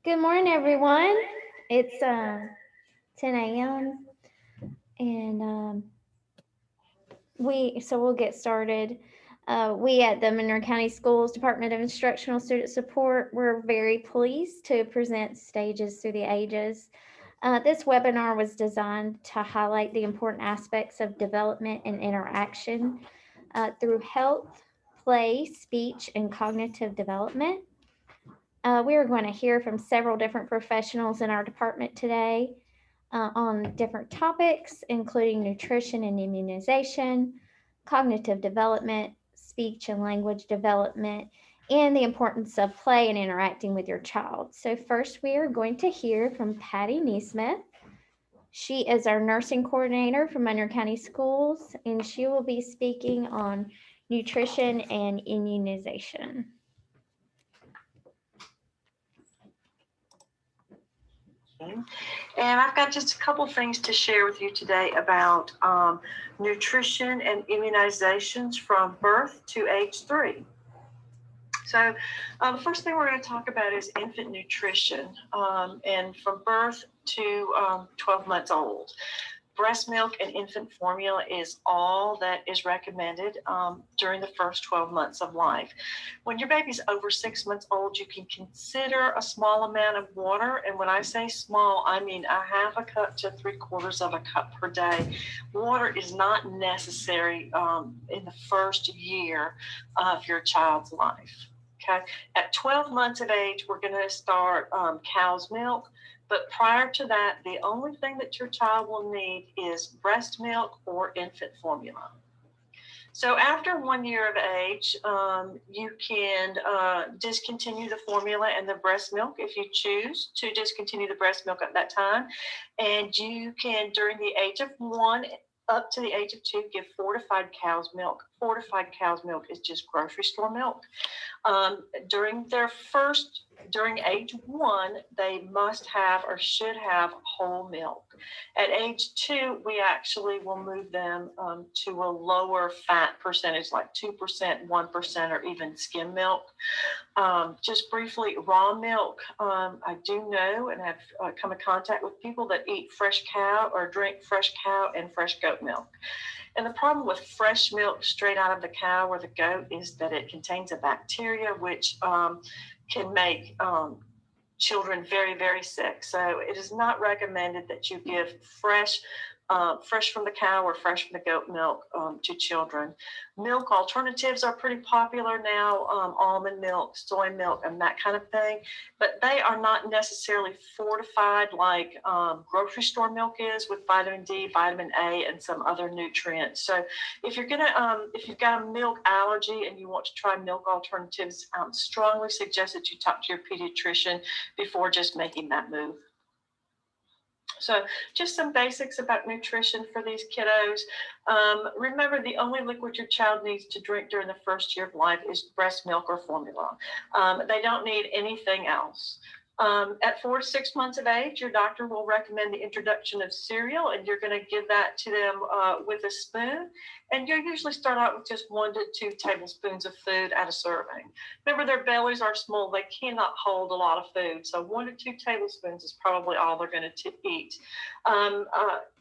Good morning, everyone. It's 10 a.m. and we'll get started. We at the Monroe County Schools Department of Instructional Student Support, we're very pleased to present Stages Through the Ages. This webinar was designed to highlight the important aspects of development and interaction through health, play, speech, and cognitive development. We are going to hear from several different professionals in our department today on different topics, including nutrition and immunization, cognitive development, speech and language development, and the importance of play and interacting with your child. So, first, we are going to hear from Patty Neesmith. She is our nursing coordinator from Monroe County Schools, and she will be speaking on nutrition and immunization. And I've got just a couple things to share with you today about nutrition and immunizations from birth to age 3. So the first thing we're going to talk about is infant nutrition and from birth to 12 months old. Breast milk and infant formula is all that is recommended during the first 12 months of life. When your baby's over 6 months old, you can consider a small amount of water. And when I say small, I mean a half a cup to 3/4 of a cup per day. Water is not necessary in the first year of your child's life. Okay. At 12 months of age, we're going to start cow's milk. But prior to that, the only thing that your child will need is breast milk or infant formula. So after 1 year of age, you can discontinue the formula and the breast milk if you choose to discontinue the breast milk at that time. And you can, during the age of 1 up to the age of 2, give fortified cow's milk. Fortified cow's milk is just grocery store milk. During age 1, they must have or should have whole milk. At age 2, we actually will move them to a lower fat percentage, like 2%, 1%, or even skim milk. Just briefly, raw milk. I do know and have come in contact with people that eat fresh cow or drink fresh cow and fresh goat milk. And the problem with fresh milk straight out of the cow or the goat is that it contains a bacteria which can make children very, very sick. So it is not recommended that you give fresh from the cow or fresh from the goat milk to children. Milk alternatives are pretty popular now, almond milk, soy milk, and that kind of thing, but they are not necessarily fortified like grocery store milk is with vitamin D, vitamin A, and some other nutrients. So if you've got a milk allergy and you want to try milk alternatives, strongly suggest that you talk to your pediatrician before just making that move. So just some basics about nutrition for these kiddos. Remember, the only liquid your child needs to drink during the first year of life is breast milk or formula. They don't need anything else. At 4 to 6 months of age, your doctor will recommend the introduction of cereal, and you're going to give that to them with a spoon. And you'll usually start out with just 1 to 2 tablespoons of food at a serving. Remember, their bellies are small. They cannot hold a lot of food. So 1 to 2 tablespoons is probably all they're going to eat.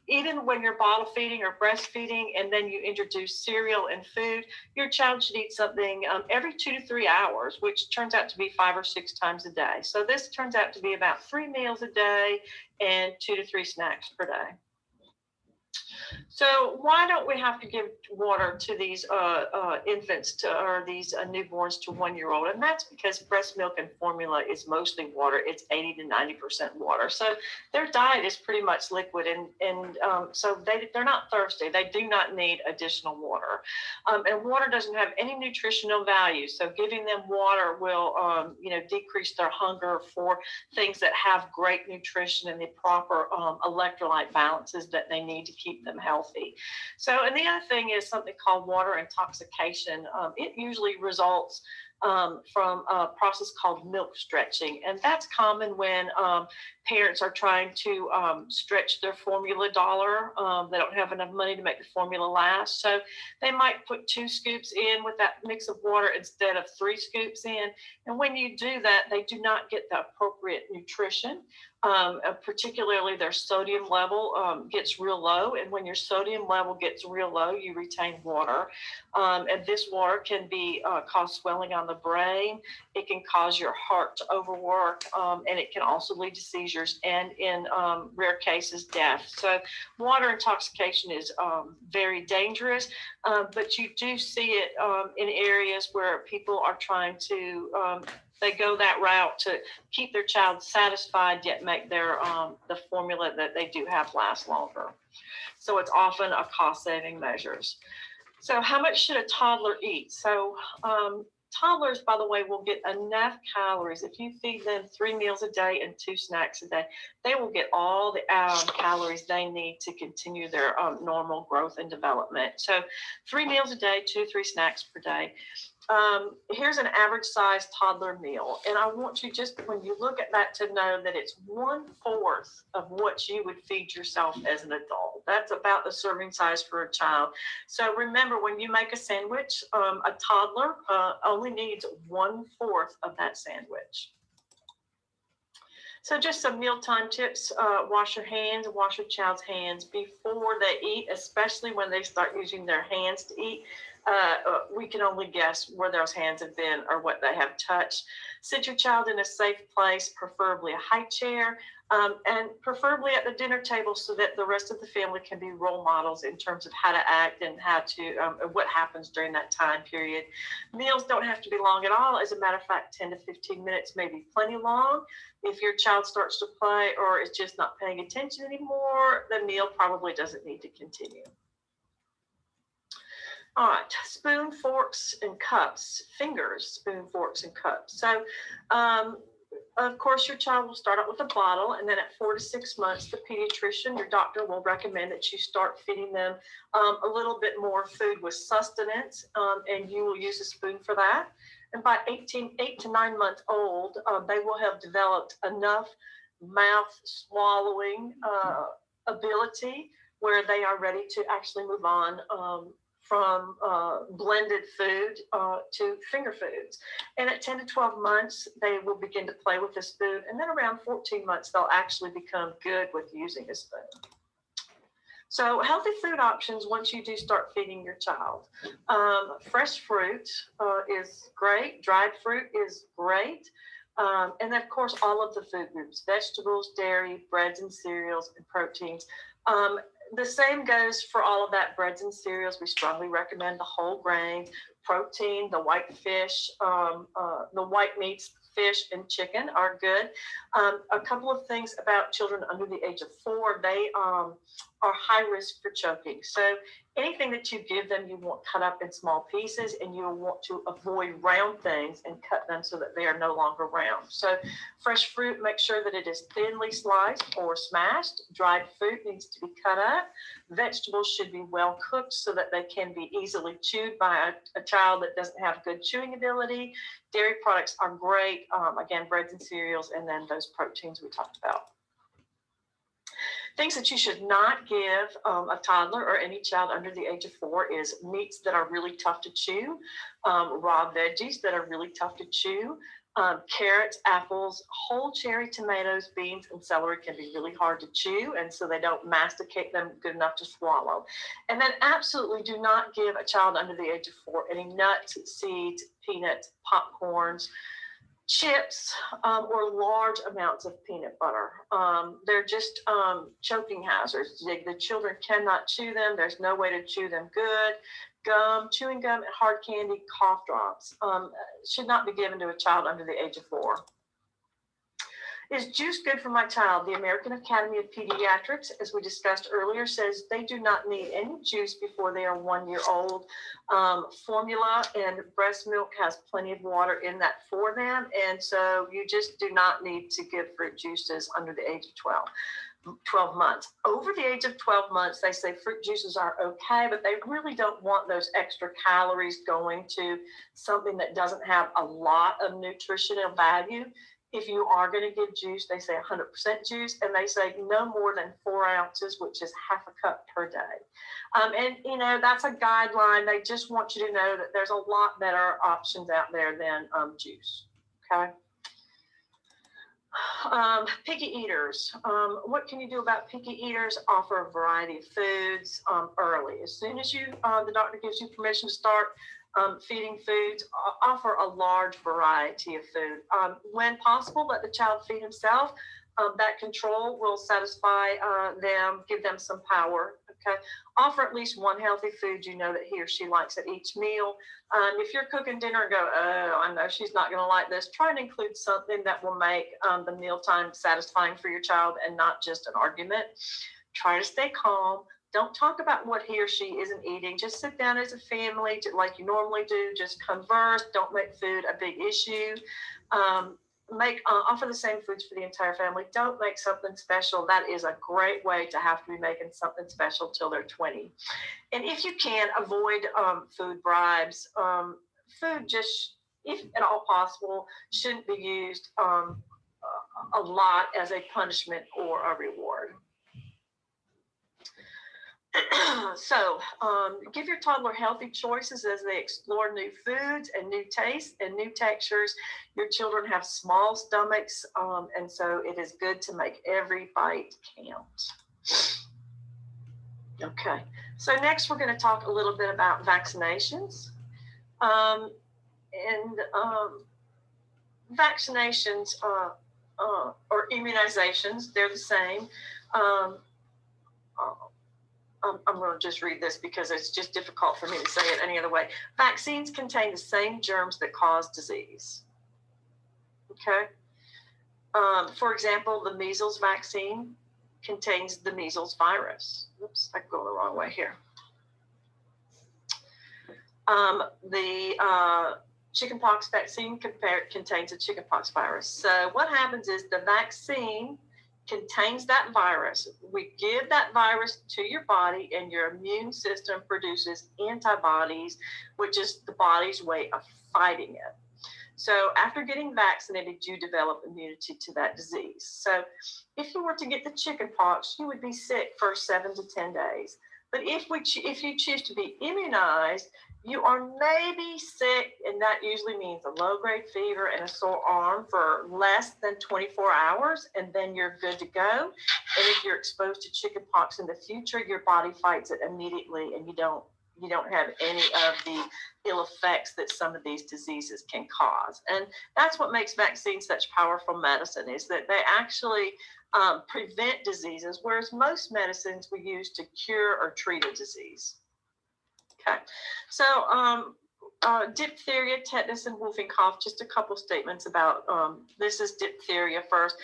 Even when you're bottle feeding or breastfeeding and then you introduce cereal and food, your child should eat something every 2 to 3 hours, which turns out to be 5 or 6 times a day. So this turns out to be about 3 meals a day and 2 to 3 snacks per day. So why don't we have to give water to these infants or these newborns to 1-year-old? And that's because breast milk and formula is mostly water. It's 80 to 90% water. So their diet is pretty much liquid, and so they're not thirsty. They do not need additional water. And water doesn't have any nutritional value. So giving them water will decrease their hunger for things that have great nutrition and the proper electrolyte balances that they need to keep them healthy. So, and the other thing is something called water intoxication. It usually results from a process called milk stretching. And that's common when parents are trying to stretch their formula dollar. They don't have enough money to make the formula last. So they might put 2 scoops in with that mix of water instead of 3 scoops in. And when you do that, they do not get the appropriate nutrition. Particularly their sodium level gets real low. And when your sodium level gets real low, you retain water. And this water can be cause swelling on the brain. It can cause your heart to overwork, and it can also lead to seizures and in rare cases, death. So water intoxication is very dangerous, but you do see it in areas where people are trying to they go that route to keep their child satisfied, yet make their the formula that they do have last longer. So it's often a cost-saving measures. So how much should a toddler eat? So toddlers, by the way, will get enough calories. If you feed them 3 meals a day and 2 snacks a day, they will get all the calories they need to continue their normal growth and development. So 3 meals a day, 2-3 snacks per day. Here's an average size toddler meal. And I want you just, when you look at that, to know that it's 1/4 of what you would feed yourself as an adult. That's about the serving size for a child. So remember, when you make a sandwich, a toddler only needs 1/4 of that sandwich. So just some mealtime tips. Wash your hands and wash your child's hands before they eat, especially when they start using their hands to eat. We can only guess where those hands have been or what they have touched. Sit your child in a safe place, preferably a high chair, and preferably at the dinner table so that the rest of the family can be role models in terms of how to act and how to what happens during that time period. Meals don't have to be long at all. As a matter of fact, 10 to 15 minutes may be plenty long. If your child starts to play or is just not paying attention anymore, the meal probably doesn't need to continue. All right, spoon, forks, and cups. Fingers, spoon, forks, and cups. So, of course, your child will start out with a bottle, and then at 4 to 6 months, the pediatrician, your doctor, will recommend that you start feeding them a little bit more food with sustenance, and you will use a spoon for that. And by 8 to 9 months old, they will have developed enough mouth swallowing ability where they are ready to actually move on from blended food to finger foods. And at 10 to 12 months, they will begin to play with the spoon. And then around 14 months, they'll actually become good with using a spoon. So healthy food options once you do start feeding your child. Fresh fruit is great. Dried fruit is great. And of course, all of the food groups, vegetables, dairy, breads and cereals, and proteins. The same goes for all of that, breads and cereals. We strongly recommend the whole grains, protein, the white fish, the white meats, fish and chicken are good. A couple of things about children under the age of 4, they are high risk for choking. So anything that you give them, you want cut up in small pieces, and you want to avoid round things and cut them so that they are no longer round. So fresh fruit, make sure that it is thinly sliced or smashed. Dried fruit needs to be cut up. Vegetables should be well cooked so that they can be easily chewed by a child that doesn't have good chewing ability. Dairy products are great. Again, breads and cereals, and then those proteins we talked about. Things that you should not give a toddler or any child under the age of 4 is meats that are really tough to chew, raw veggies that are really tough to chew, carrots, apples, whole cherry tomatoes, beans, and celery can be really hard to chew, and so they don't masticate them good enough to swallow. And then absolutely do not give a child under the age of 4 any nuts, seeds, peanuts, popcorns, chips, or large amounts of peanut butter. They're just choking hazards. The children cannot chew them. There's no way to chew them good. Gum, chewing gum, and hard candy, cough drops should not be given to a child under the age of 4. Is juice good for my child? The American Academy of Pediatrics, as we discussed earlier, says they do not need any juice before they are 1 year old. Formula and breast milk has plenty of water in that for them, and so you just do not need to give fruit juices under the age of 12. 12 months. Over the age of 12 months, they say fruit juices are okay, but they really don't want those extra calories going to something that doesn't have a lot of nutritional value. If you are going to give juice, they say 100% juice, and they say no more than 4 ounces, which is half a cup per day. And, you know, that's a guideline. They just want you to know that there's a lot better options out there than juice, okay? Piggy eaters. What can you do about piggy eaters? Offer a variety of foods early. As soon as the doctor gives you permission to start feeding foods, offer a large variety of food. When possible, let the child feed himself. That control will satisfy them, give them some power. Okay. Offer at least one healthy food you know that he or she likes at each meal. If you're cooking dinner and go, oh, I know she's not going to like this, try and include something that will make the mealtime satisfying for your child and not just an argument. Try to stay calm. Don't talk about what he or she isn't eating. Just sit down as a family like you normally do. Just converse. Don't make food a big issue. Offer the same foods for the entire family. Don't make something special. That is a great way to have to be making something special till they're 20. And if you can, avoid food bribes. Food just, if at all possible, shouldn't be used a lot as a punishment or a reward. So give your toddler healthy choices as they explore new foods and new tastes and new textures. Your children have small stomachs, and so it is good to make every bite count. Okay, so next we're going to talk a little bit about vaccinations. Vaccinations or immunizations, they're the same. I'm going to just read this because it's just difficult for me to say it any other way. Vaccines contain the same germs that cause disease. Okay. For example, the measles vaccine contains the measles virus. Oops, I'm going the wrong way here. The chickenpox vaccine contains a chickenpox virus. So what happens is the vaccine contains that virus. We give that virus to your body, and your immune system produces antibodies, which is the body's way of fighting it. So after getting vaccinated, you develop immunity to that disease. So if you were to get the chickenpox, you would be sick for 7 to 10 days. But if you choose to be immunized, you are maybe sick, and that usually means a low-grade fever and a sore arm for less than 24 hours, and then you're good to go. And if you're exposed to chickenpox in the future, your body fights it immediately, and you don't have any of the ill effects that some of these diseases can cause. And that's what makes vaccines such powerful medicine, is that they actually prevent diseases, whereas most medicines we use to cure or treat a disease. Okay, so diphtheria, tetanus, and whooping cough, just a couple statements about this is diphtheria first.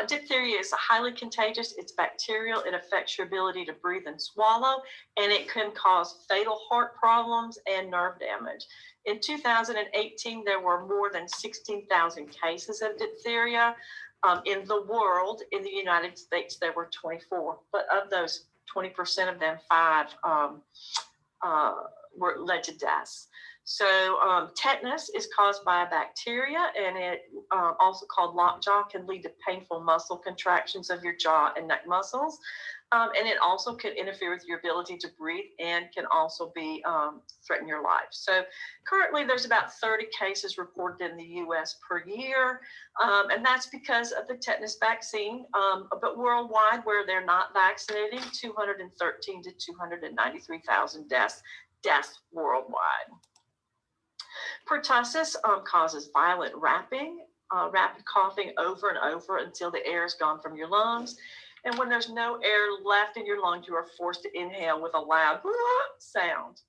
Diphtheria is highly contagious. It's bacterial. It affects your ability to breathe and swallow, and it can cause fatal heart problems and nerve damage. In 2018, there were more than 16,000 cases of diphtheria. In the world, in the United States, there were 24, but of those, 20% of them, 5 were led to deaths. So tetanus is caused by a bacteria, and it also called lockjaw, can lead to painful muscle contractions of your jaw and neck muscles. And it also can interfere with your ability to breathe and can also be threaten your life. So currently there's about 30 cases reported in the US per year. And that's because of the tetanus vaccine. But worldwide, where they're not vaccinating, 213 to 293,000 deaths worldwide. Pertussis causes violent rapid coughing over and over until the air is gone from your lungs. And when there's no air left in your lungs, you are forced to inhale with a loud sound.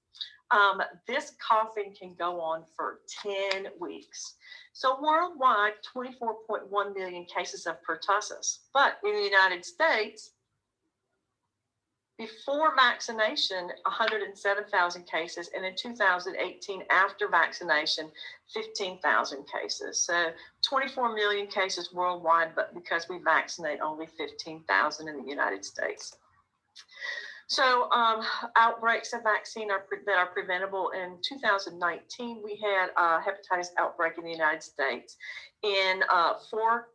This coughing can go on for 10 weeks. So worldwide, 24.1 million cases of pertussis. But in the United States, before vaccination, 107,000 cases, and in 2018, after vaccination, 15,000 cases. So 24 million cases worldwide, but because we vaccinate only 15,000 in the United States. So outbreaks of vaccine that are preventable. In 2019, we had a hepatitis outbreak in the United States in four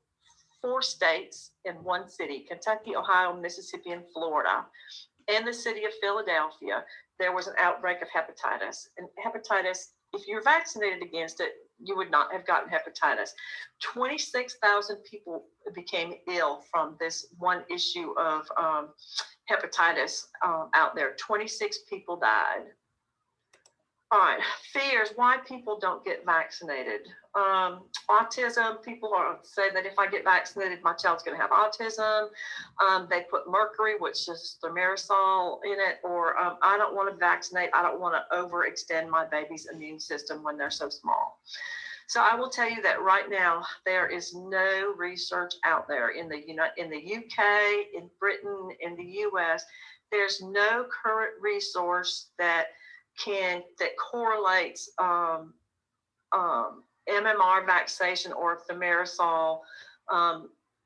states in one city: Kentucky, Ohio, Mississippi, and Florida. In the city of Philadelphia, there was an outbreak of hepatitis. And hepatitis, if you're vaccinated against it, you would not have gotten hepatitis. 26,000 people became ill from this one issue of hepatitis out there. 26 people died. All right, fears, why people don't get vaccinated. Autism, people say that if I get vaccinated, my child's going to have autism. They put mercury, which is thimerosal, in it, or I don't want to vaccinate. I don't want to overextend my baby's immune system when they're so small. So I will tell you that right now, there is no research out there in the UK, in Britain, in the US. There's no current resource that correlates MMR vaccination or thimerosal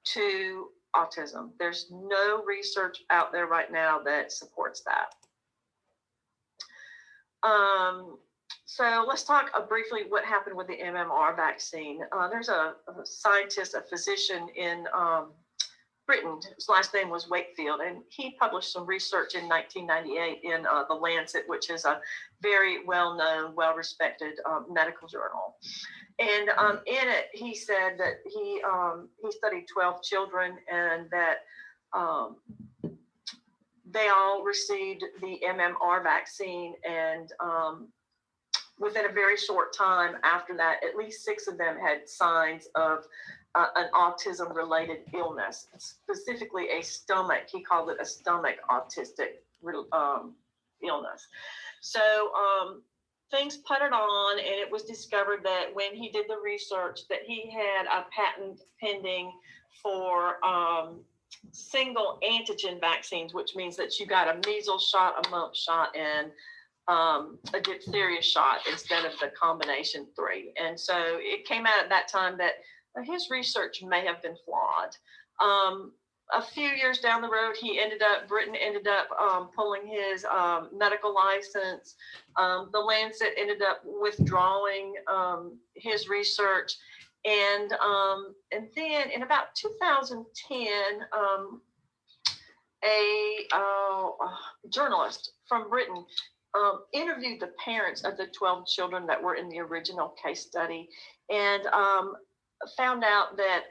to autism. There's no research out there right now that supports that. So let's talk briefly what happened with the MMR vaccine. There's a scientist, a physician in Britain. His last name was Wakefield, and he published some research in 1998 in The Lancet, which is a very well-known, well-respected medical journal. And in it, he said that he studied 12 children, and that they all received the MMR vaccine, and within a very short time after that, at least 6 of them had signs of an autism-related illness, specifically a stomach. He called it a stomach autistic illness. So things puttered on, and it was discovered that when he did the research, that he had a patent pending for single antigen vaccines, which means that you got a measles shot, a mumps shot, and a diphtheria shot instead of the combination 3. And so it came out at that time that his research may have been flawed. A few years down the road, Britain ended up pulling his medical license. The Lancet ended up withdrawing his research. And then in about 2010, a journalist from Britain interviewed the parents of the 12 children that were in the original case study, and found out that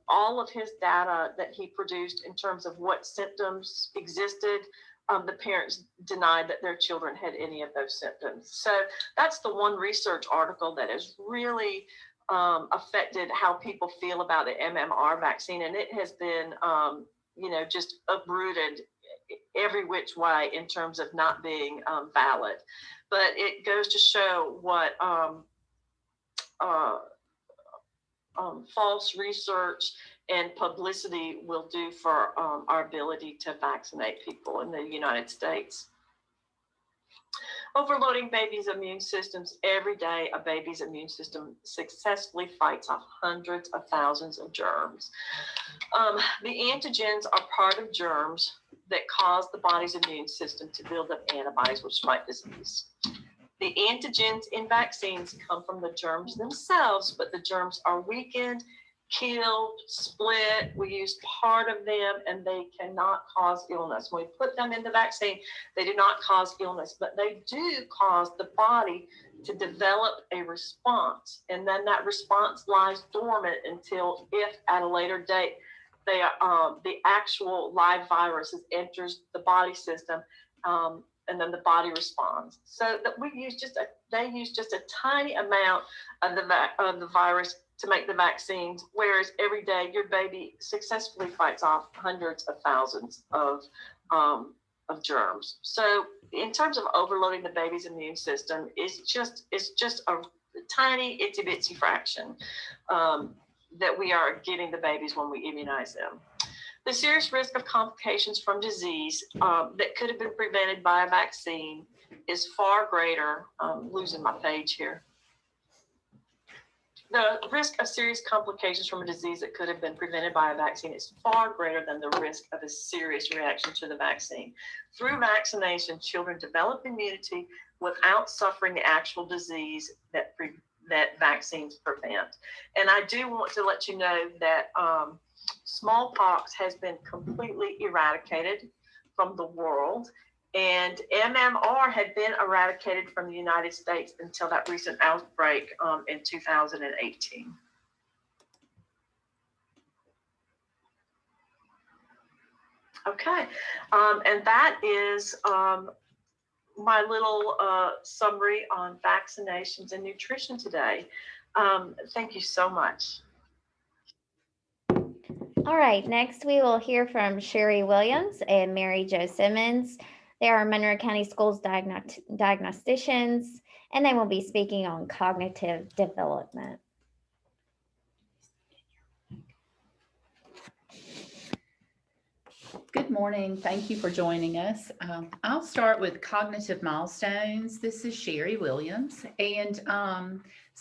all of his data that he produced in terms of what symptoms existed, the parents denied that their children had any of those symptoms. So that's the one research article that has really affected how people feel about the MMR vaccine, and it has been just uprooted every which way in terms of not being valid. But it goes to show what false research and publicity will do for our ability to vaccinate people in the United States. Overloading babies' immune systems. Every day, a baby's immune system successfully fights off hundreds of thousands of germs. The antigens are part of germs that cause the body's immune system to build up antibodies which fight disease. The antigens in vaccines come from the germs themselves, but the germs are weakened, killed, split. We use part of them, and they cannot cause illness. When we put them in the vaccine, they do not cause illness, but they do cause the body to develop a response. And then that response lies dormant until, if at a later date, the actual live virus enters the body system, and then the body responds. So that they use just a tiny amount of the virus to make the vaccines, whereas every day your baby successfully fights off hundreds of thousands of germs. So in terms of overloading the baby's immune system, it's just a tiny itsy bitsy fraction that we are giving the babies when we immunize them. The serious risk of complications from disease that could have been prevented by a vaccine is far greater. I'm losing my page here. The risk of serious complications from a disease that could have been prevented by a vaccine is far greater than the risk of a serious reaction to the vaccine. Through vaccination, children develop immunity without suffering the actual disease that vaccines prevent. And I do want to let you know that smallpox has been completely eradicated from the world. And MMR had been eradicated from the United States until that recent outbreak in 2018. Okay, and that is my little summary on vaccinations and nutrition today. Thank you so much. All right, next we will hear from Sherry Williams and Mary Jo Simmons. They are Monroe County Schools diagnosticians, and they will be speaking on cognitive development. Good morning. Thank you for joining us. I'll start with cognitive milestones. This is Sherry Williams, and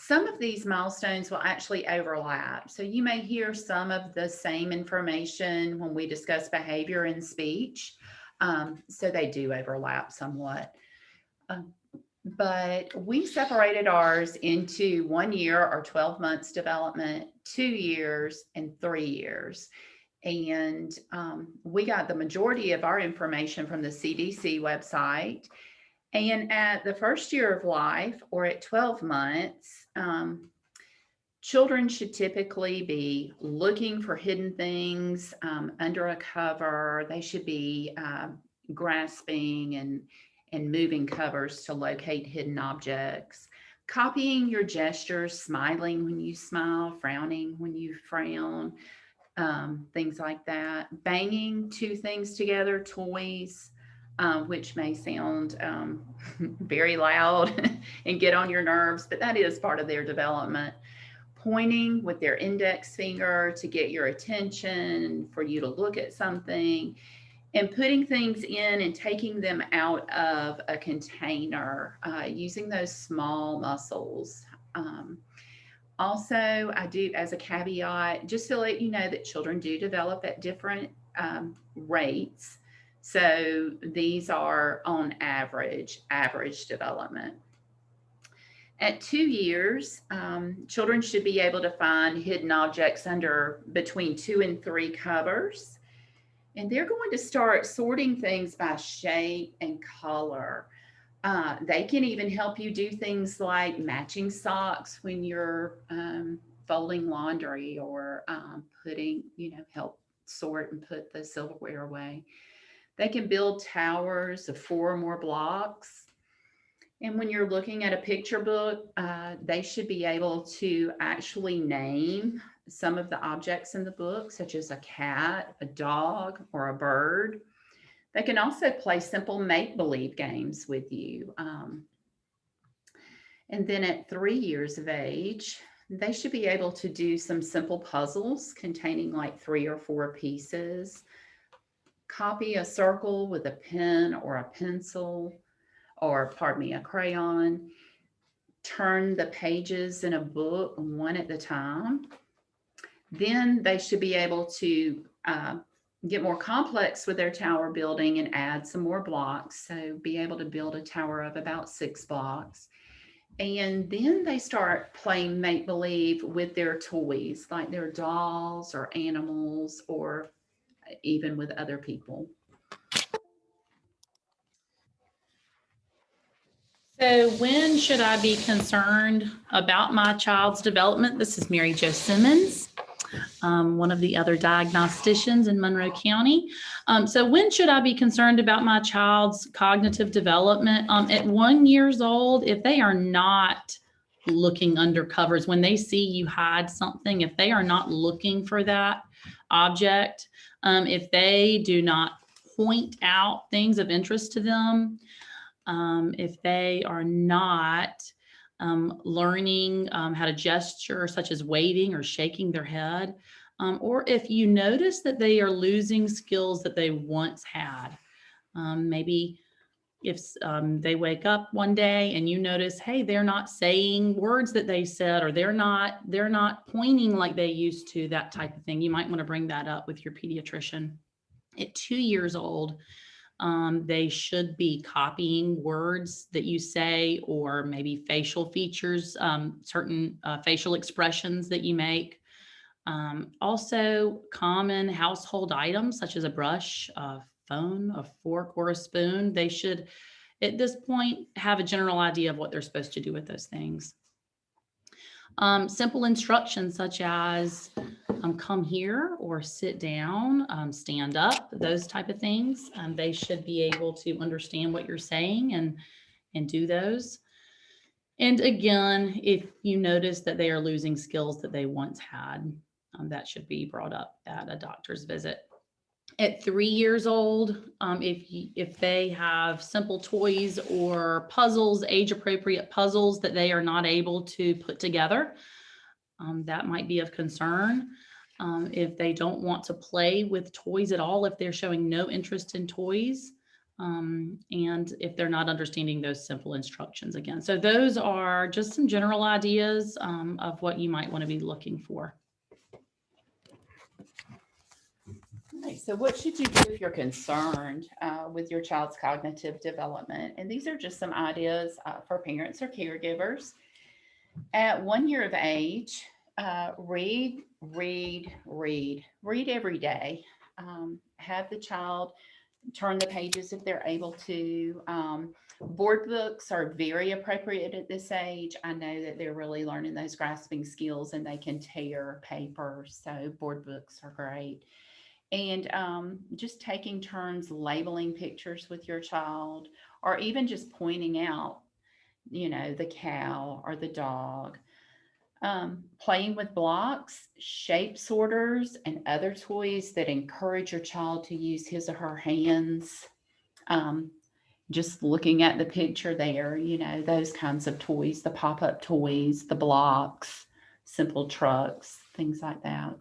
some of these milestones will actually overlap. So you may hear some of the same information when we discuss behavior and speech. So they do overlap somewhat. But we separated ours into 1 year or 12 months development, 2 years, and 3 years. And we got the majority of our information from the CDC website. And at the first year of life, or at 12 months, children should typically be looking for hidden things under a cover. They should be grasping and moving covers to locate hidden objects, copying your gestures, smiling when you smile, frowning when you frown, things like that, banging two things together, toys, which may sound very loud and get on your nerves, but that is part of their development. Pointing with their index finger to get your attention, for you to look at something, and putting things in and taking them out of a container, using those small muscles. Also, I do, as a caveat, just to let you know that children do develop at different rates. So these are on average development. At 2 years, children should be able to find hidden objects under between 2 and 3 covers. And they're going to start sorting things by shape and color. They can even help you do things like matching socks when you're folding laundry, or putting, help sort and put the silverware away. They can build towers of 4 or more blocks. And when you're looking at a picture book, they should be able to actually name some of the objects in the book, such as a cat, a dog, or a bird. They can also play simple make-believe games with you. And then at 3 years of age, they should be able to do some simple puzzles containing like 3 or 4 pieces. Copy a circle with a pen or a pencil, or a crayon. Turn the pages in a book one at a time. Then they should be able to get more complex with their tower building and add some more blocks. So be able to build a tower of about 6 blocks. And then they start playing make-believe with their toys, like their dolls or animals, or even with other people. So when should I be concerned about my child's development? This is Mary Jo Simmons, one of the other diagnosticians in Monroe County. So when should I be concerned about my child's cognitive development? At 1 year old, if they are not looking under covers, when they see you hide something, if they are not looking for that object, if they do not point out things of interest to them, if they are not learning how to gesture, such as waving or shaking their head, or if you notice that they are losing skills that they once had. Maybe if they wake up one day and you notice, hey, they're not saying words that they said, or they're not pointing like they used to, that type of thing, you might want to bring that up with your pediatrician. At 2 years old, they should be copying words that you say, or maybe facial features, certain facial expressions that you make. Also, common household items such as a brush, a phone, a fork, or a spoon. They should, at this point, have a general idea of what they're supposed to do with those things. Simple instructions such as come here or sit down, stand up, those type of things. They should be able to understand what you're saying and do those. And again, if you notice that they are losing skills that they once had, that should be brought up at a doctor's visit. At 3 years old, if they have simple toys or puzzles, age-appropriate puzzles that they are not able to put together, that might be of concern. If they don't want to play with toys at all, if they're showing no interest in toys, and if they're not understanding those simple instructions again. So those are just some general ideas of what you might want to be looking for. Right, so what should you do if you're concerned with your child's cognitive development? And these are just some ideas for parents or caregivers. At 1 year of age, read every day. Have the child turn the pages if they're able to. Board books are very appropriate at this age. I know that they're really learning those grasping skills and they can tear paper. So board books are great. And just taking turns labeling pictures with your child, or even just pointing out, the cow or the dog. Playing with blocks, shape sorters, and other toys that encourage your child to use his or her hands. Just looking at the picture there, those kinds of toys, the pop-up toys, the blocks, simple trucks, things like that.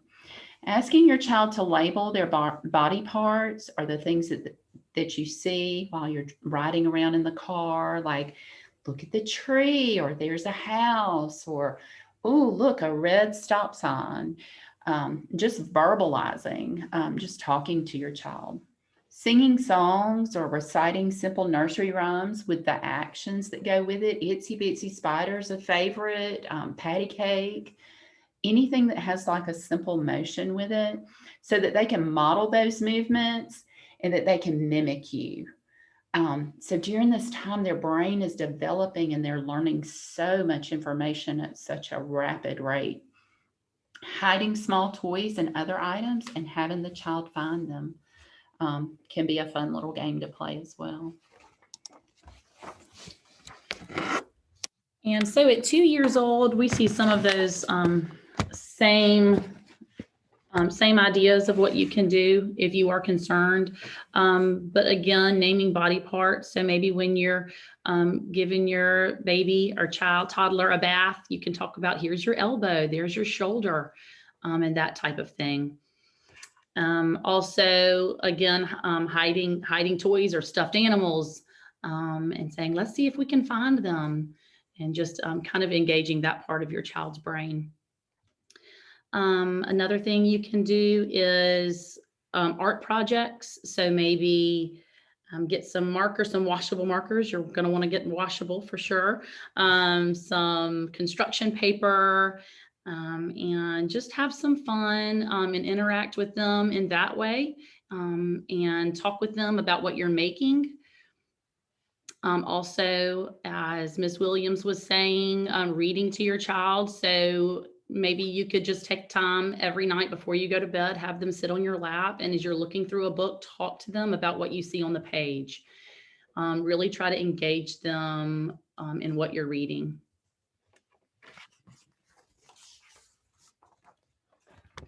Asking your child to label their body parts or the things that you see while you're riding around in the car, like look at the tree, or there's a house, or oh, look, a red stop sign. Just verbalizing, just talking to your child. Singing songs or reciting simple nursery rhymes with the actions that go with it. Itsy Bitsy Spider's a favorite, patty cake. Anything that has like a simple motion with it, so that they can model those movements and that they can mimic you. So during this time, their brain is developing and they're learning so much information at such a rapid rate. Hiding small toys and other items and having the child find them can be a fun little game to play as well. And so at 2 years old, we see some of those same ideas of what you can do if you are concerned. But again, naming body parts. So maybe when you're giving your baby or toddler a bath, you can talk about, here's your elbow, there's your shoulder, and that type of thing. Also, again, hiding toys or stuffed animals, and saying, let's see if we can find them, and just kind of engaging that part of your child's brain. Another thing you can do is art projects. So maybe get some markers, some washable markers. You're going to want to get washable for sure. Some construction paper, and just have some fun and interact with them in that way, and talk with them about what you're making. Also, as Ms. Williams was saying, reading to your child. So maybe you could just take time every night before you go to bed, have them sit on your lap, and as you're looking through a book, talk to them about what you see on the page. Really try to engage them in what you're reading.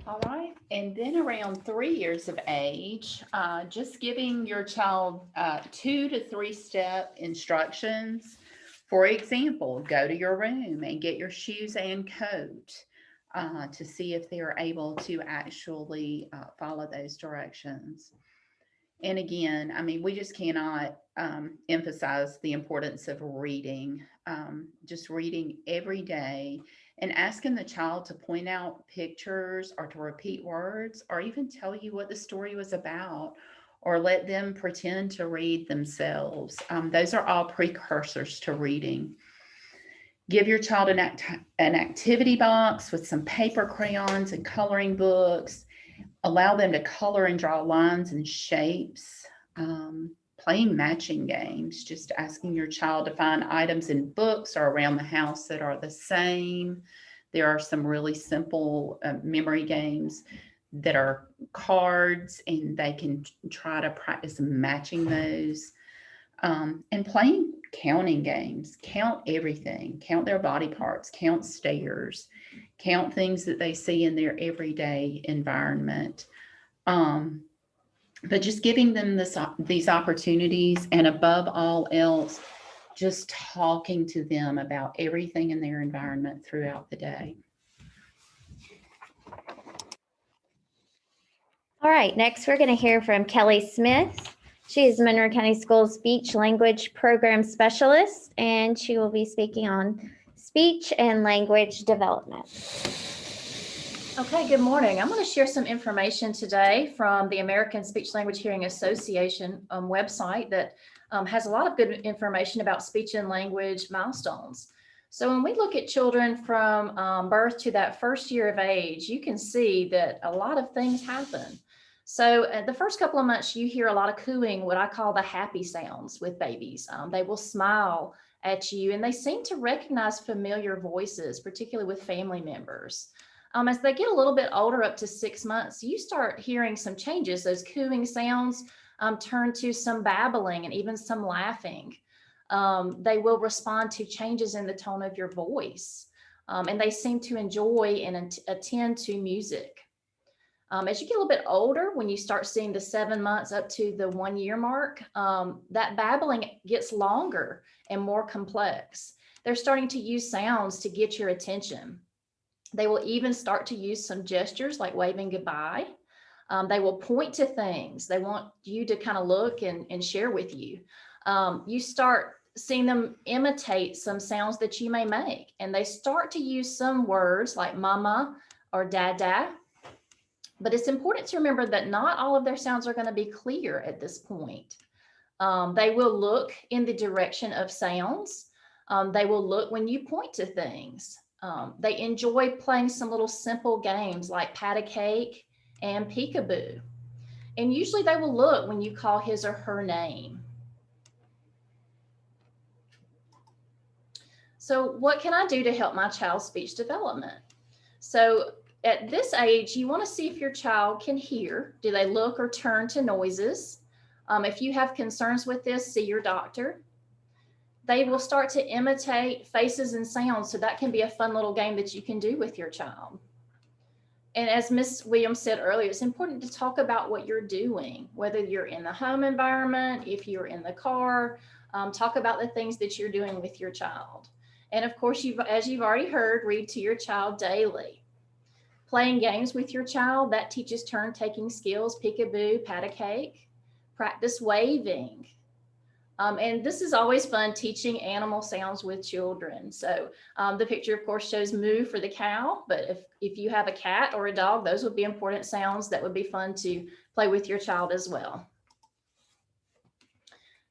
All right, and then around 3 years of age, just giving your child 2 to 3 step instructions. For example, go to your room and get your shoes and coat. to see if they're able to actually follow those directions. And again, I mean, we just cannot emphasize the importance of reading, just reading every day and asking the child to point out pictures or to repeat words or even tell you what the story was about or let them pretend to read themselves. Those are all precursors to reading. Give your child an activity box with some paper crayons and coloring books. Allow them to color and draw lines and shapes. Playing matching games, just asking your child to find items in books or around the house that are the same. There are some really simple memory games that are cards, and they can try to practice matching those. And playing counting games, count everything, count their body parts, count stairs, count things that they see in their everyday environment. But just giving them these opportunities, and above all else, just talking to them about everything in their environment throughout the day. All right, next we're going to hear from Kelly Smith. She is Monroe County Schools Speech Language Program Specialist, and she will be speaking on speech and language development. Okay, good morning. I'm going to share some information today from the American Speech Language Hearing Association website that has a lot of good information about speech and language milestones. So when we look at children from birth to that first year of age, you can see that a lot of things happen. So the first couple of months, you hear a lot of cooing, what I call the happy sounds with babies. They will smile at you, and they seem to recognize familiar voices, particularly with family members. As they get a little bit older, up to 6 months, you start hearing some changes. Those cooing sounds turn to some babbling and even some laughing. They will respond to changes in the tone of your voice, and they seem to enjoy and attend to music. As you get a little bit older, when you start seeing the 7 months up to the 1 year mark, that babbling gets longer and more complex. They're starting to use sounds to get your attention. They will even start to use some gestures like waving goodbye. They will point to things. They want you to kind of look and share with you. You start seeing them imitate some sounds that you may make, and they start to use some words like mama or dada. But it's important to remember that not all of their sounds are going to be clear at this point. They will look in the direction of sounds. They will look when you point to things. They enjoy playing some little simple games like pat a cake and peekaboo. And usually they will look when you call his or her name. So what can I do to help my child's speech development? So at this age, you want to see if your child can hear. Do they look or turn to noises? If you have concerns with this, see your doctor. They will start to imitate faces and sounds. So that can be a fun little game that you can do with your child. And as Ms. Williams said earlier, it's important to talk about what you're doing, whether you're in the home environment, if you're in the car, talk about the things that you're doing with your child. And of course, as you've already heard, read to your child daily. Playing games with your child, that teaches turn-taking skills, peekaboo, pat a cake, practice waving. And this is always fun, teaching animal sounds with children. So the picture, of course, shows moo for the cow, but if you have a cat or a dog, those would be important sounds that would be fun to play with your child as well.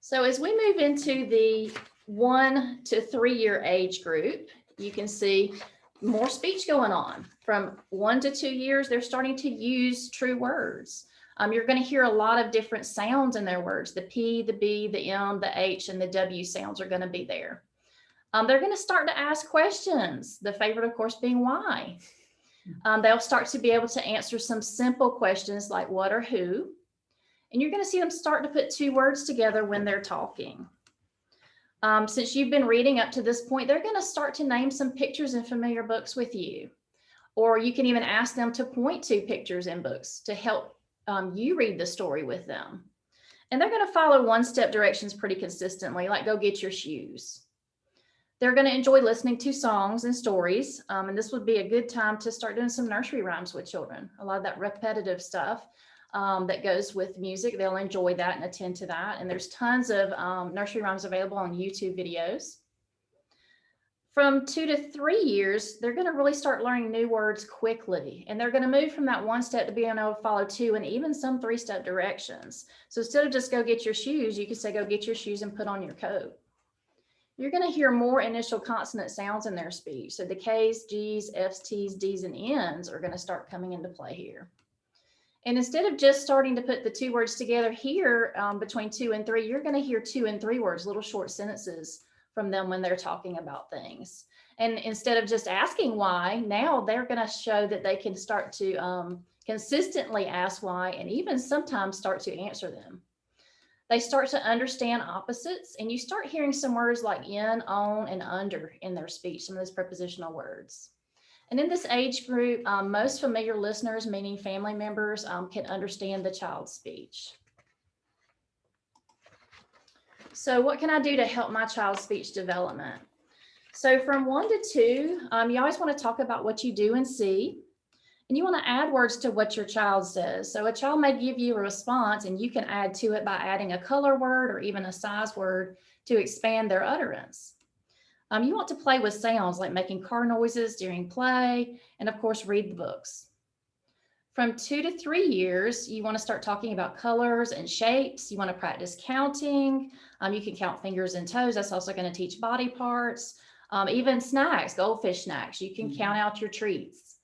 So as we move into the 1 to 3 year age group, you can see more speech going on. From 1 to 2 years, they're starting to use true words. You're going to hear a lot of different sounds in their words. The P, the B, the M, the H, and the W sounds are going to be there. They're going to start to ask questions, the favorite, of course, being why. They'll start to be able to answer some simple questions like what or who. And you're going to see them start to put 2 words together when they're talking. Since you've been reading up to this point, they're going to start to name some pictures in familiar books with you. Or you can even ask them to point to pictures in books to help you read the story with them. And they're going to follow one-step directions pretty consistently, like go get your shoes. They're going to enjoy listening to songs and stories. And this would be a good time to start doing some nursery rhymes with children. A lot of that repetitive stuff that goes with music, they'll enjoy that and attend to that. And there's tons of nursery rhymes available on YouTube videos. From 2 to 3 years, they're going to really start learning new words quickly. And they're going to move from that one step to being able to follow 2 and even some 3-step directions. So instead of just go get your shoes, you can say, go get your shoes and put on your coat. You're going to hear more initial consonant sounds in their speech. So the K's, G's, F's, T's, D's, and N's are going to start coming into play here. And instead of just starting to put the 2 words together here between 2 and 3, you're going to hear 2 and 3 words, little short sentences from them when they're talking about things. And instead of just asking why, now they're going to show that they can start to consistently ask why and even sometimes start to answer them. They start to understand opposites, and you start hearing some words like in, on, and under in their speech, some of those prepositional words. And in this age group, most familiar listeners, meaning family members, can understand the child's speech. So what can I do to help my child's speech development? So from 1 to 2, you always want to talk about what you do and see. And you want to add words to what your child says. So a child may give you a response and you can add to it by adding a color word or even a size word to expand their utterance. You want to play with sounds like making car noises during play, and of course, read the books. From 2 to 3 years, you want to start talking about colors and shapes. You want to practice counting. You can count fingers and toes. That's also going to teach body parts. Even snacks, goldfish snacks. You can count out your treats.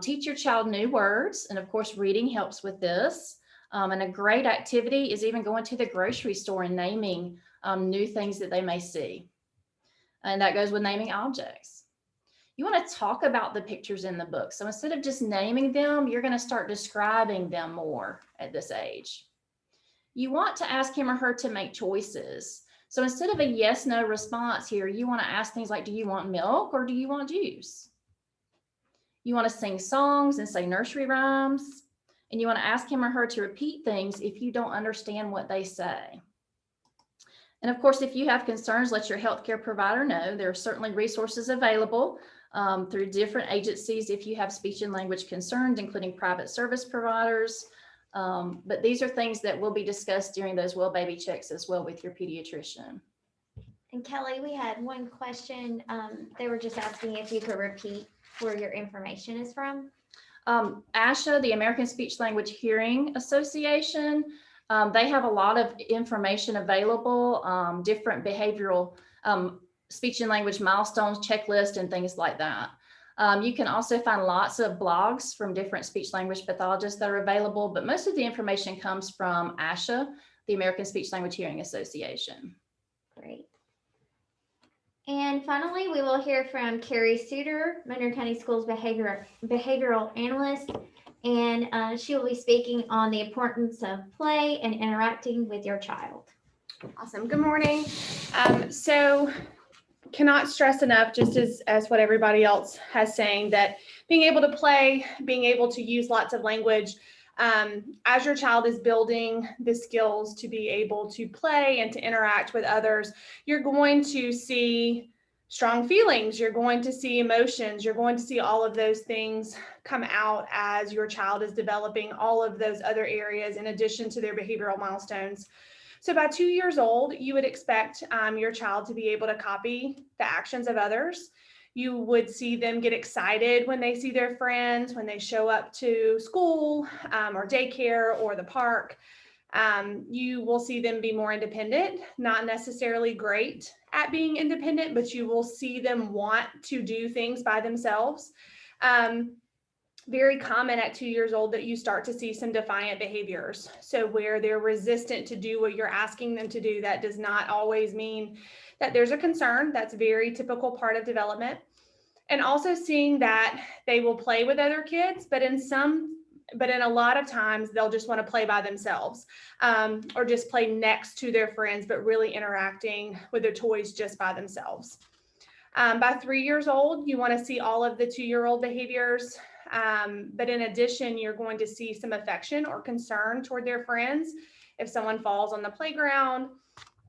Teach your child new words, and of course, reading helps with this. And a great activity is even going to the grocery store and naming new things that they may see. And that goes with naming objects. You want to talk about the pictures in the book. So instead of just naming them, you're going to start describing them more at this age. You want to ask him or her to make choices. So instead of a yes, no response here, you want to ask things like, do you want milk or do you want juice? You want to sing songs and say nursery rhymes. And you want to ask him or her to repeat things if you don't understand what they say. And of course, if you have concerns, let your healthcare provider know. There are certainly resources available through different agencies if you have speech and language concerns, including private service providers. But these are things that will be discussed during those well baby checks as well with your pediatrician. And Kelly, we had one question. They were just asking if you could repeat where your information is from. ASHA, the American Speech Language Hearing Association, they have a lot of information available, different behavioral speech and language milestones checklist and things like that. You can also find lots of blogs from different speech language pathologists that are available, but most of the information comes from ASHA, the American Speech Language Hearing Association. Great. And finally, we will hear from Carrie Suter, Monroe County Schools behavioral analyst, and she will be speaking on the importance of play and interacting with your child. Awesome. Good morning. So cannot stress enough, just as what everybody else has saying, that being able to play, being able to use lots of language, as your child is building the skills to be able to play and to interact with others, you're going to see strong feelings, you're going to see emotions, you're going to see all of those things come out as your child is developing all of those other areas in addition to their behavioral milestones. So by 2 years old, you would expect your child to be able to copy the actions of others. You would see them get excited when they see their friends, when they show up to school or daycare or the park. You will see them be more independent, not necessarily great at being independent, but you will see them want to do things by themselves. Very common at 2 years old that you start to see some defiant behaviors. So where they're resistant to do what you're asking them to do, that does not always mean that there's a concern. That's a very typical part of development. And also seeing that they will play with other kids, but in a lot of times they'll just want to play by themselves or just play next to their friends, but really interacting with their toys just by themselves. By 3 years old, you want to see all of the 2-year-old behaviors. But in addition, you're going to see some affection or concern toward their friends. If someone falls on the playground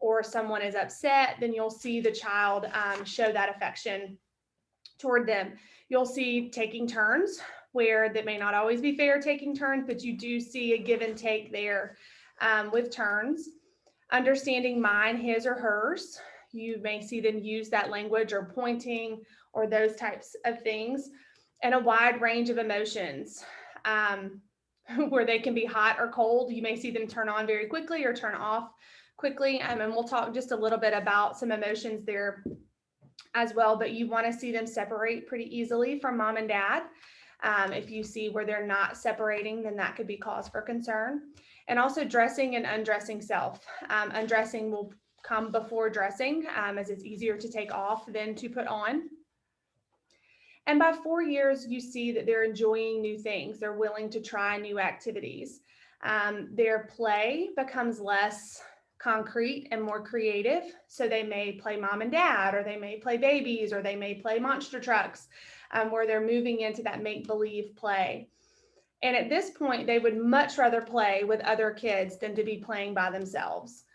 or someone is upset, then you'll see the child show that affection toward them. You'll see taking turns, where that may not always be fair taking turns, but you do see a give and take there with turns. Understanding mine, his, or hers. You may see them use that language or pointing or those types of things. And a wide range of emotions where they can be hot or cold. You may see them turn on very quickly or turn off quickly. And we'll talk just a little bit about some emotions there as well, but you want to see them separate pretty easily from mom and dad. If you see where they're not separating, then that could be cause for concern. And also dressing and undressing self. Undressing will come before dressing, as it's easier to take off than to put on. And by 4 years, you see that they're enjoying new things. They're willing to try new activities. Their play becomes less concrete and more creative. So they may play mom and dad, or they may play babies, or they may play monster trucks, where they're moving into that make-believe play. And at this point, they would much rather play with other kids than to be playing by themselves.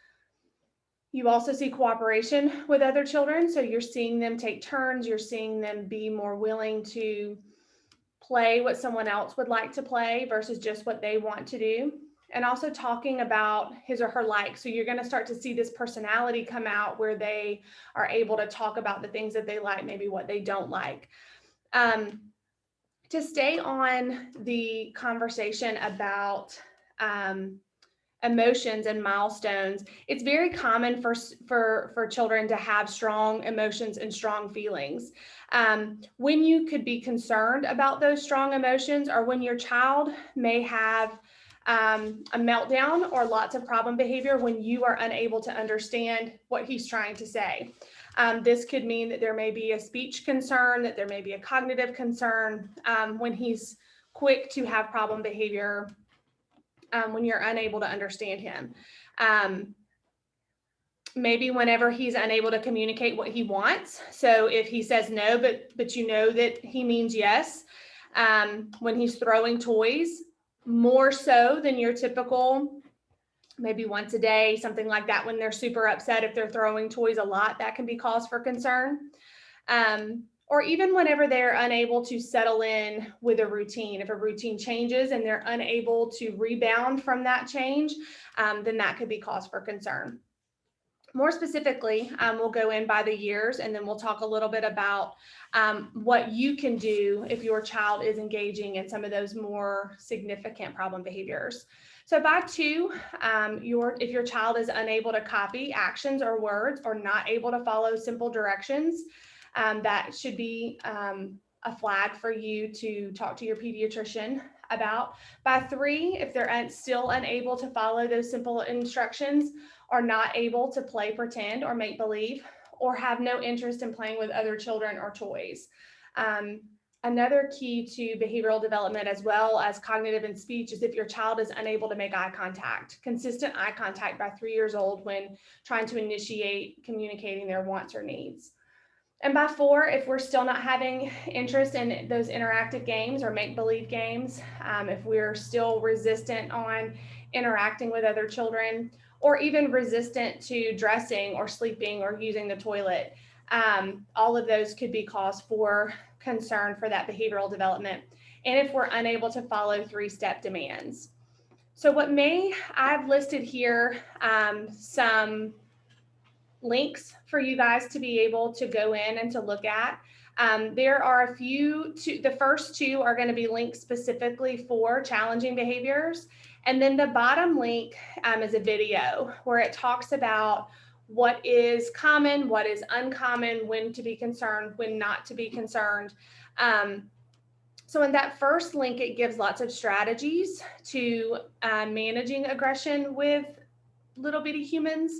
You also see cooperation with other children. So you're seeing them take turns. You're seeing them be more willing to play what someone else would like to play versus just what they want to do. And also talking about his or her likes. So you're going to start to see this personality come out where they are able to talk about the things that they like, maybe what they don't like. To stay on the conversation about emotions and milestones, it's very common for children to have strong emotions and strong feelings. When you could be concerned about those strong emotions, or when your child may have a meltdown or lots of problem behavior when you are unable to understand what he's trying to say. This could mean that there may be a speech concern, that there may be a cognitive concern, when he's quick to have problem behavior, when you're unable to understand him. Maybe whenever he's unable to communicate what he wants. So if he says no, but you know that he means yes, when he's throwing toys, more so than your typical, maybe once a day, something like that. When they're super upset, if they're throwing toys a lot, that can be cause for concern. Or even whenever they're unable to settle in with a routine. If a routine changes and they're unable to rebound from that change, then that could be cause for concern. More specifically, we'll go in by the years, and then we'll talk a little bit about what you can do if your child is engaging in some of those more significant problem behaviors. So by 2, if your child is unable to copy actions or words, or not able to follow simple directions, that should be a flag for you to talk to your pediatrician about. By 3, if they're still unable to follow those simple instructions, are not able to play pretend or make believe, or have no interest in playing with other children or toys. Another key to behavioral development, as well as cognitive and speech, is if your child is unable to make eye contact, consistent eye contact by 3 years old when trying to initiate communicating their wants or needs. And by 4, if we're still not having interest in those interactive games or make-believe games, if we're still resistant on interacting with other children, or even resistant to dressing or sleeping or using the toilet, all of those could be cause for concern for that behavioral development. And if we're unable to follow 3-step demands. So I've listed here some links for you guys to be able to go in and to look at. There are a few, the first 2 are going to be linked specifically for challenging behaviors. And then the bottom link is a video where it talks about what is common, what is uncommon, when to be concerned, when not to be concerned. So in that first link, it gives lots of strategies to managing aggression with little bitty humans.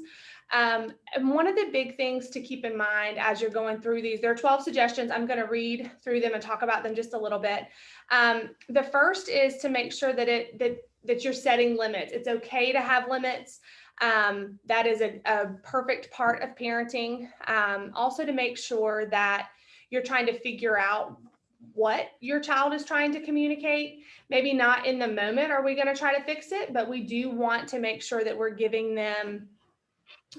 And one of the big things to keep in mind as you're going through these, there are 12 suggestions. I'm going to read through them and talk about them just a little bit. The first is to make sure that you're setting limits. It's okay to have limits. That is a perfect part of parenting. Also to make sure that you're trying to figure out what your child is trying to communicate. Maybe not in the moment are we going to try to fix it, but we do want to make sure that we're giving them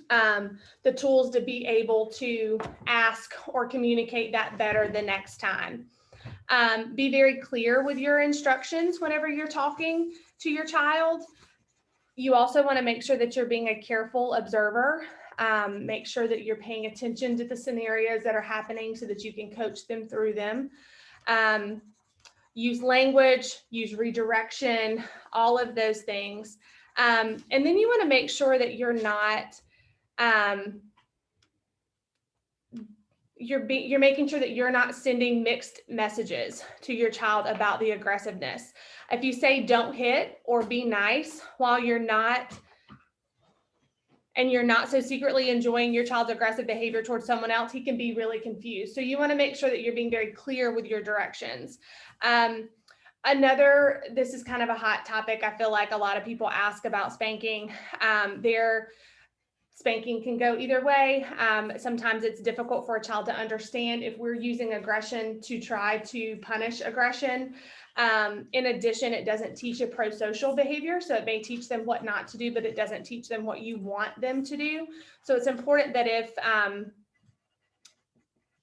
the tools to be able to ask or communicate that better the next time. Be very clear with your instructions whenever you're talking to your child. You also want to make sure that you're being a careful observer. Make sure that you're paying attention to the scenarios that are happening so that you can coach them through them. Use language, use redirection, all of those things. And then you want to make sure that you're not, you're making sure that you're not sending mixed messages to your child about the aggressiveness. If you say don't hit or be nice while you're not so secretly enjoying your child's aggressive behavior towards someone else, he can be really confused. So you want to make sure that you're being very clear with your directions. This is kind of a hot topic. I feel like a lot of people ask about spanking. Spanking can go either way. Sometimes it's difficult for a child to understand if we're using aggression to try to punish aggression. In addition, it doesn't teach a pro-social behavior. So it may teach them what not to do, but it doesn't teach them what you want them to do. So it's important that if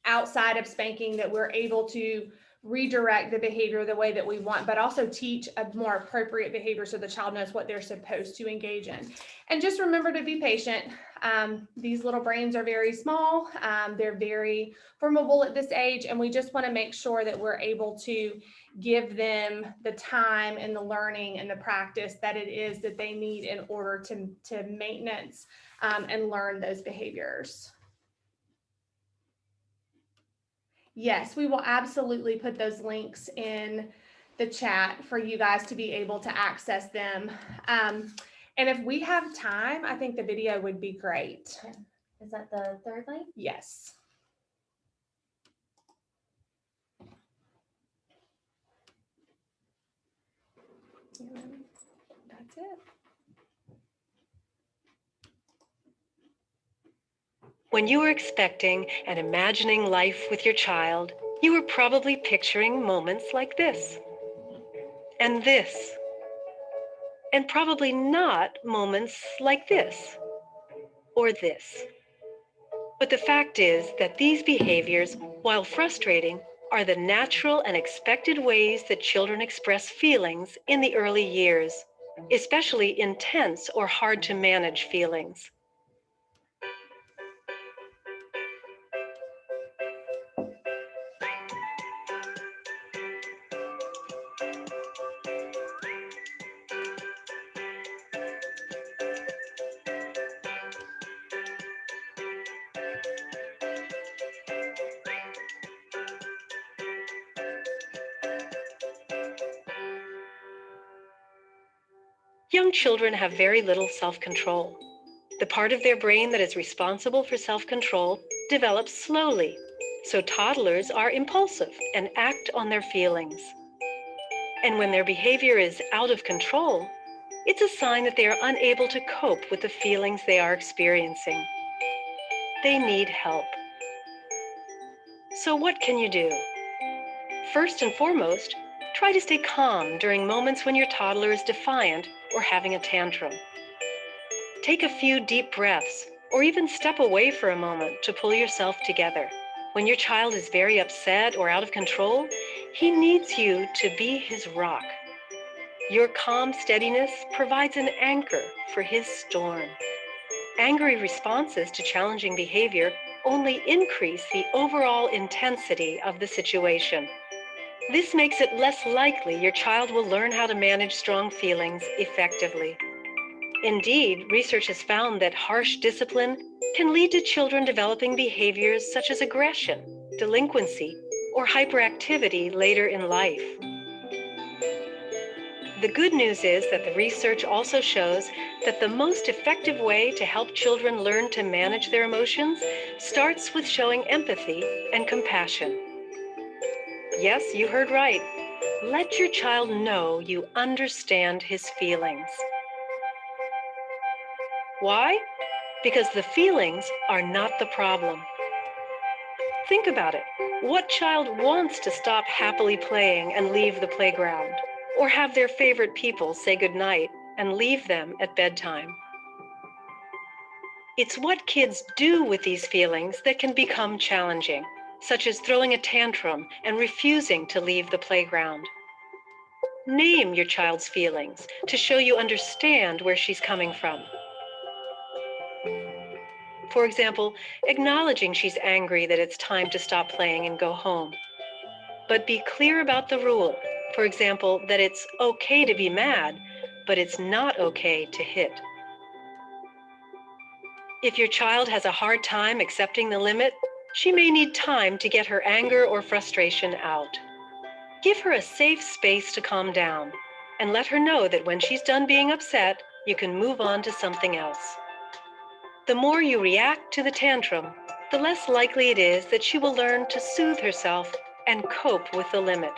outside of spanking that we're able to redirect the behavior the way that we want, but also teach a more appropriate behavior so the child knows what they're supposed to engage in. And just remember to be patient. These little brains are very small. They're very formable at this age, and we just want to make sure that we're able to give them the time and the learning and the practice that it is that they need in order to maintenance and learn those behaviors. Yes, we will absolutely put those links in the chat for you guys to be able to access them. And if we have time, I think the video would be great. Is that the third link? Yes. That's it. When you were expecting and imagining life with your child, you were probably picturing moments like this, and this, and probably not moments like this, or this. But the fact is that these behaviors, while frustrating, are the natural and expected ways that children express feelings in the early years, especially intense or hard to manage feelings. Young children have very little self-control. The part of their brain that is responsible for self-control develops slowly, so toddlers are impulsive and act on their feelings. And when their behavior is out of control, it's a sign that they are unable to cope with the feelings they are experiencing. They need help. So what can you do? First and foremost, try to stay calm during moments when your toddler is defiant or having a tantrum. Take a few deep breaths, or even step away for a moment to pull yourself together. When your child is very upset or out of control, he needs you to be his rock. Your calm steadiness provides an anchor for his storm. Angry responses to challenging behavior only increase the overall intensity of the situation. This makes it less likely your child will learn how to manage strong feelings effectively. Indeed, research has found that harsh discipline can lead to children developing behaviors such as aggression, delinquency, or hyperactivity later in life. The good news is that the research also shows that the most effective way to help children learn to manage their emotions starts with showing empathy and compassion. Yes, you heard right. Let your child know you understand his feelings. Why? Because the feelings are not the problem. Think about it. What child wants to stop happily playing and leave the playground, or have their favorite people say goodnight and leave them at bedtime? It's what kids do with these feelings that can become challenging, such as throwing a tantrum and refusing to leave the playground. Name your child's feelings to show you understand where she's coming from. For example, acknowledging she's angry that it's time to stop playing and go home. But be clear about the rule. For example, that it's okay to be mad, but it's not okay to hit. If your child has a hard time accepting the limit, she may need time to get her anger or frustration out. Give her a safe space to calm down and let her know that when she's done being upset, you can move on to something else. The more you react to the tantrum, the less likely it is that she will learn to soothe herself and cope with the limit.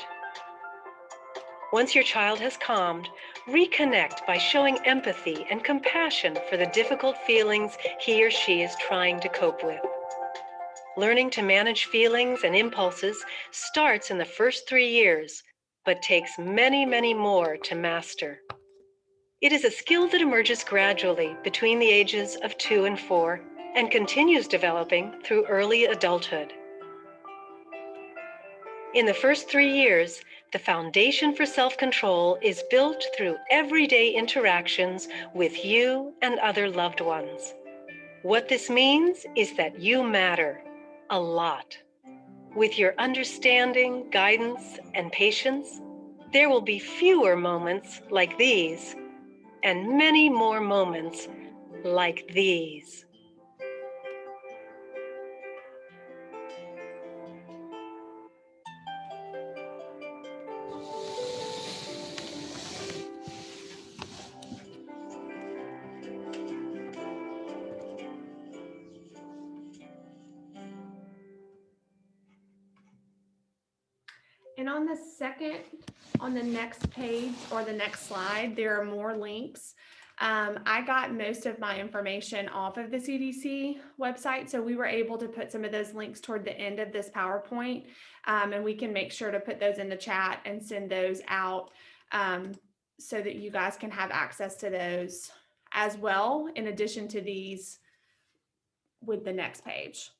Once your child has calmed, reconnect by showing empathy and compassion for the difficult feelings he or she is trying to cope with. Learning to manage feelings and impulses starts in the first 3 years, but takes many, many more to master. It is a skill that emerges gradually between the ages of 2 and 4 and continues developing through early adulthood. In the first 3 years, the foundation for self-control is built through everyday interactions with you and other loved ones. What this means is that you matter a lot. With your understanding, guidance, and patience, there will be fewer moments like these and many more moments like these. And on the next page or the next slide, there are more links. I got most of my information off of the CDC website, so we were able to put some of those links toward the end of this PowerPoint, and we can make sure to put those in the chat and send those out so that you guys can have access to those as well, in addition to these with the next page.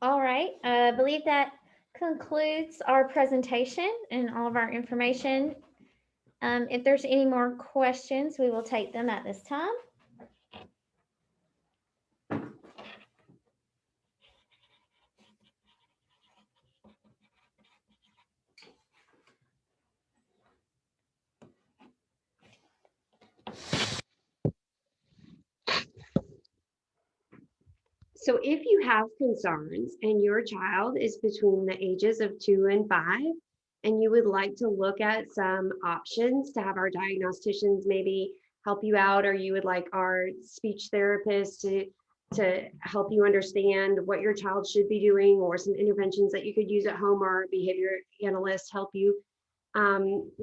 All right, I believe that concludes our presentation and all of our information. If there's any more questions, we will take them at this time. So if you have concerns and your child is between the ages of 2 and 5, and you would like to look at some options to have our diagnosticians maybe help you out, or you would like our speech therapist to help you understand what your child should be doing, or some interventions that you could use at home, or behavior analysts help you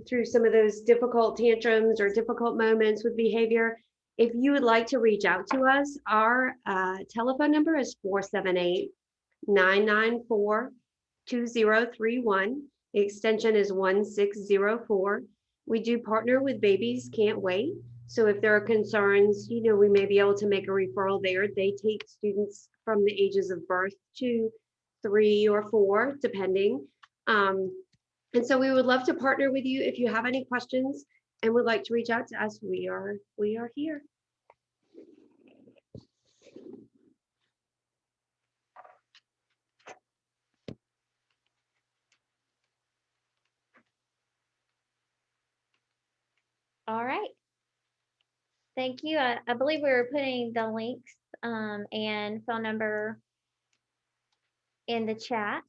through some of those difficult tantrums or difficult moments with behavior. If you would like to reach out to us, our telephone number is 478-994-2031. The extension is 1604. We do partner with Babies Can't Wait. So if there are concerns, we may be able to make a referral there. They take students from the ages of birth to 3 or 4, depending. And so we would love to partner with you. If you have any questions and would like to reach out to us, we are here. All right. Thank you. I believe we were putting the links and phone number in the chat.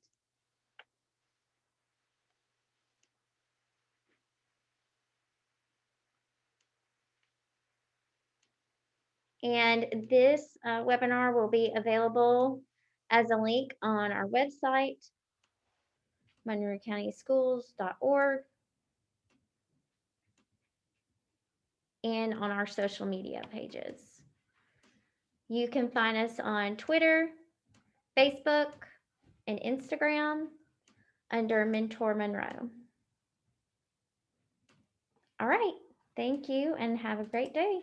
And this webinar will be available as a link on our website, monroecountyschools.org, and on our social media pages. You can find us on Twitter, Facebook, and Instagram under Mentor Monroe. All right, thank you and have a great day.